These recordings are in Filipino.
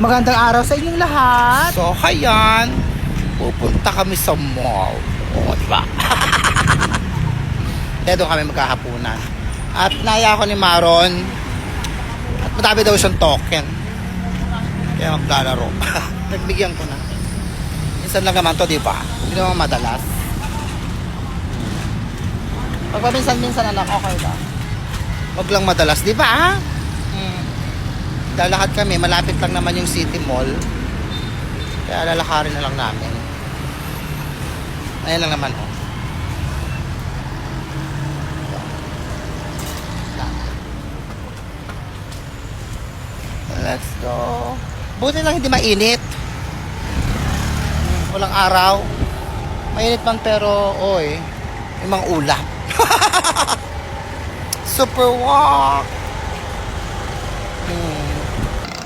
Magandang araw sa inyong lahat. So, hayan. Pupunta kami sa mall. O, diba? Kaya doon kami magkahapunan. At naya ako ni Maron. At madami daw siyang token. Kaya maglalaro. Nagbigyan ko na. Minsan lang naman to, diba? Hindi naman madalas. Pag paminsan-minsan anak, okay ba? Wag lang madalas, diba? Lalakad kami, malapit lang naman yung City Mall. Kaya lalakarin na lang namin. Ayan lang naman, oh. Let's go. Buti lang hindi mainit. Walang araw. Mainit man pero, oy, may mga ulap. Super walk.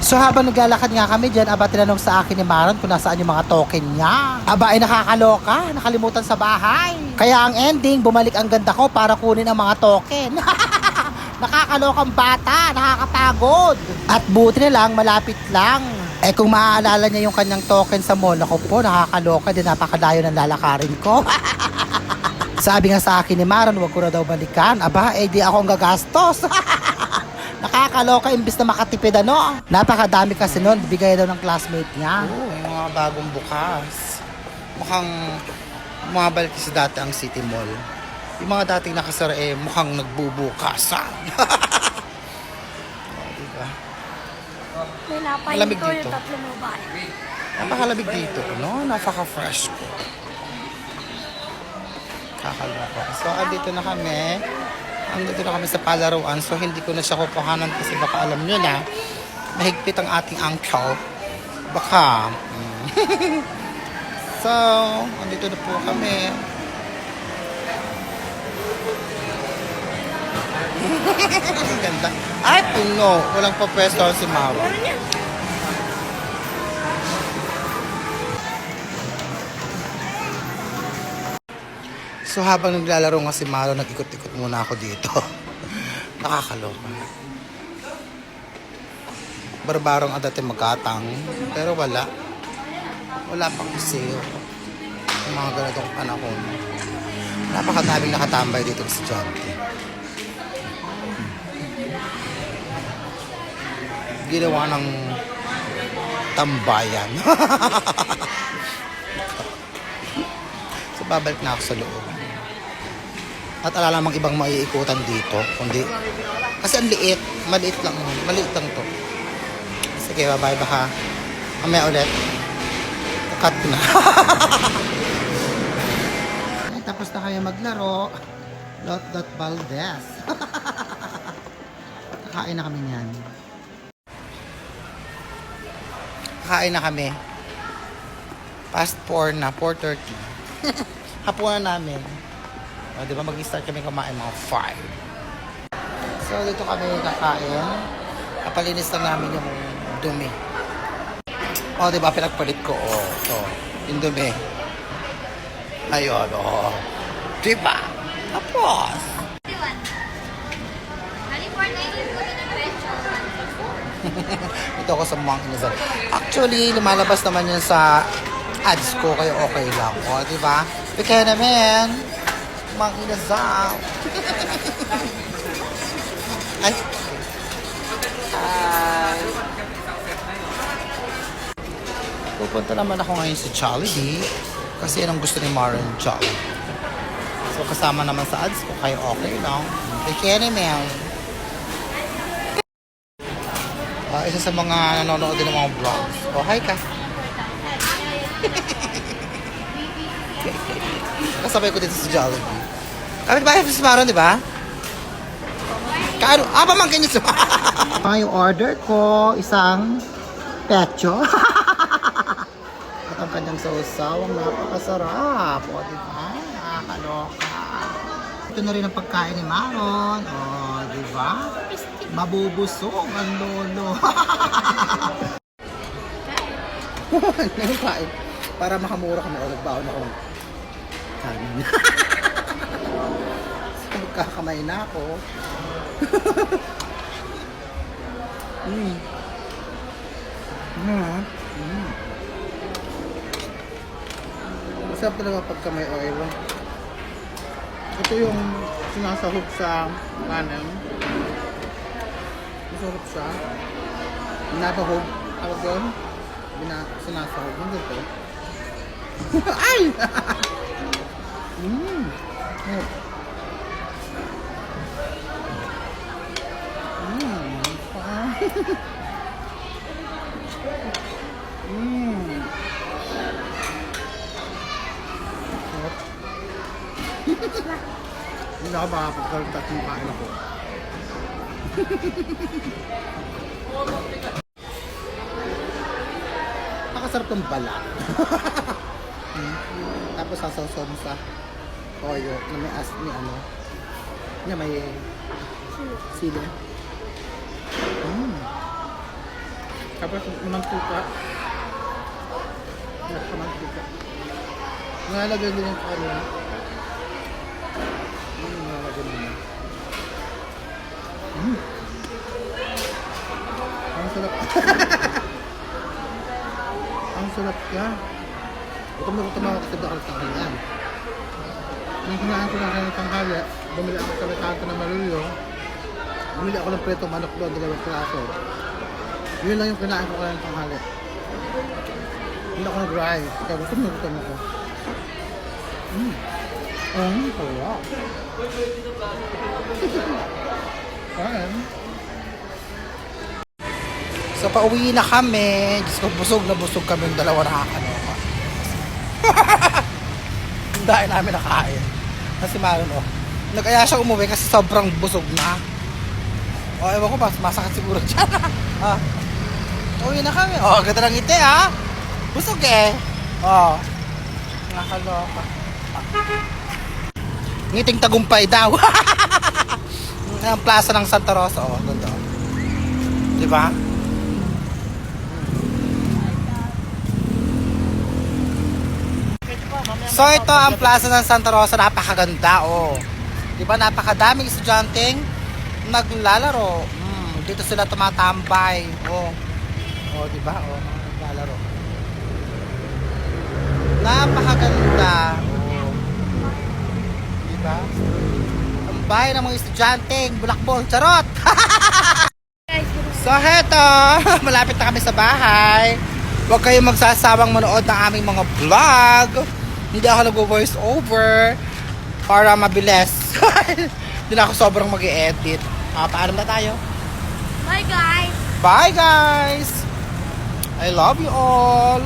So habang naglalakad nga kami dyan, aba tinanong sa akin ni Maron kung nasaan yung mga token niya. Aba ay nakakaloka, nakalimutan sa bahay. Kaya ang ending, bumalik ang ganda ko para kunin ang mga token. Nakakalokang bata, nakakapagod. At buti na lang, malapit lang. Eh kung maaalala niya yung kanyang token sa mall, ako po, nakakaloka din, napakalayo ng lalakarin ko. Sabi nga sa akin ni Maron, wag ko na daw balikan. Aba, eh di ako ang gagastos. Nakakaloka imbis na makatipid ano. Napakadami kasi noon, bigay daw ng classmate niya. Oo, yung mga bagong bukas. Mukhang bumabalik sa dati ang City Mall. Yung mga dating nakasara mukhang nagbubukasan. Oh, diba? May napay Malamig dito dito. yung tatlong babae. Napakalamig dito, no? Napaka-fresh ko. Kakaloka. So, andito na kami. Andito na kami sa palaruan. So, hindi ko na siya kukuhanan kasi baka alam nyo na mahigpit ang ating uncle. Baka. So, andito na po kami. Ang ganda. Ay, puno. Walang papwesto si Maro. So habang naglalaro nga si Maro, nag-ikot-ikot muna ako dito. Nakakaloka. Barbarong ang dati magkatang. Pero wala. Wala pang sale. Yung mga ganitong panahon. Napakadaming nakatambay dito sa estudyante. Ginawa ng tambayan. So babalik na ako sa loob. At ala namang ibang maiikutan dito, kundi kasi ang liit, maliit lang to. Sige, bye-bye, baka mamaya ulit. Cut ko na. Ay, tapos na kayo maglaro. Lot Valdez. Kakain na kami niyan. Kakain na kami. Past 4 na, 4:30. Hapunan namin. O, di ba mag-start kami kumain mga 5. So, dito kami kakain. Kapalinis lang namin yung dumi. O, di ba pinagpalit ko? O, ito. Yung dumi. Ayun, o. Di ba? Tapos. Ito ako sa mga inasal. Actually, lumalabas naman yun sa ads ko, kaya okay lang. O, di ba? Kaya naman, mga inasal. Ay. Pupunta naman ako ngayon sa Jollibee kasi yan ang gusto ni Maren Jollibee. So, kasama naman sa ads ko, kaya okay lang. Kaya naman. Isa sa mga nanonood din ng mga vlogs. Oh, hi ka. Kasabay ko dito sa Jollibee. Kapit bahay sa Maron, di ba? Kaano? Pamangkin niyo sa yung order ko, isang pecho. At ang kanyang sausaw, ang napakasarap. O, di ba? Nakakaloka. Ito na rin ang pagkain ni Maron. O, di ba? Mabubusog ang lolo. Nagkain. Para makamura kami o nagbaon ako ng kanin. Magkakamay na ako. Masarap talaga pagka may oil. Ito yung sinasahog sa kanin. Masarap siya. Binabahog. Tawag yun? Sinasahog. Ano ito? Ay! Hindi na ako makapagkalit yung kain ako. Nakasarap ng balat. Tapos sasawsaw mo sa toyo na may may ano. Na may sili. Tapos mantika. Mantika. Nalagay din yung ano. Nalagay din. Ang sarap. Ang sarap ka. Gutom na gutom ako kasi bakal tanghalian. Nung kinain ko na kayo ng tanghali, bumili ako sa may kanto ng Malulyo. Bumili ako ng pretong manok doon, 2 piraso. Yun lang yung kinain ko kayo ng tanghali. Hindi ako nag-rice, kaya gutom na gutom ako. Sarap. Kain. So pauwi na kami. Diyos ko, busog na busog kami yung dalawa nakakanoka. Ang dahil namin nakain. Kasi Maron, nag-aya siya umuwi kasi sobrang busog na. Ewan ko ba, masakit siguro dyan. Uwi na kami. Ganda ng ngiti ha. Busog eh. Nakakaloka. Ngiting tagumpay daw. Ang plaza ng Santa Rosa. Doon. Diba? So ito ang plaza ng Santa Rosa, napakaganda Diba napakadaming estudyanteng naglalaro. Dito sila tumatambay. Diba? Naglalaro. Napakaganda. Diba? Ang bahay ng mga estudyanteng bulakbol. Charot! So heto, malapit na kami sa bahay. Huwag kayong magsasawang manood ng aming mga vlog. Hindi ako nag-voice over para mabilis. Hindi na ako sobrang mag-i-edit. Paalam na tayo. Bye guys! Bye guys! I love you all!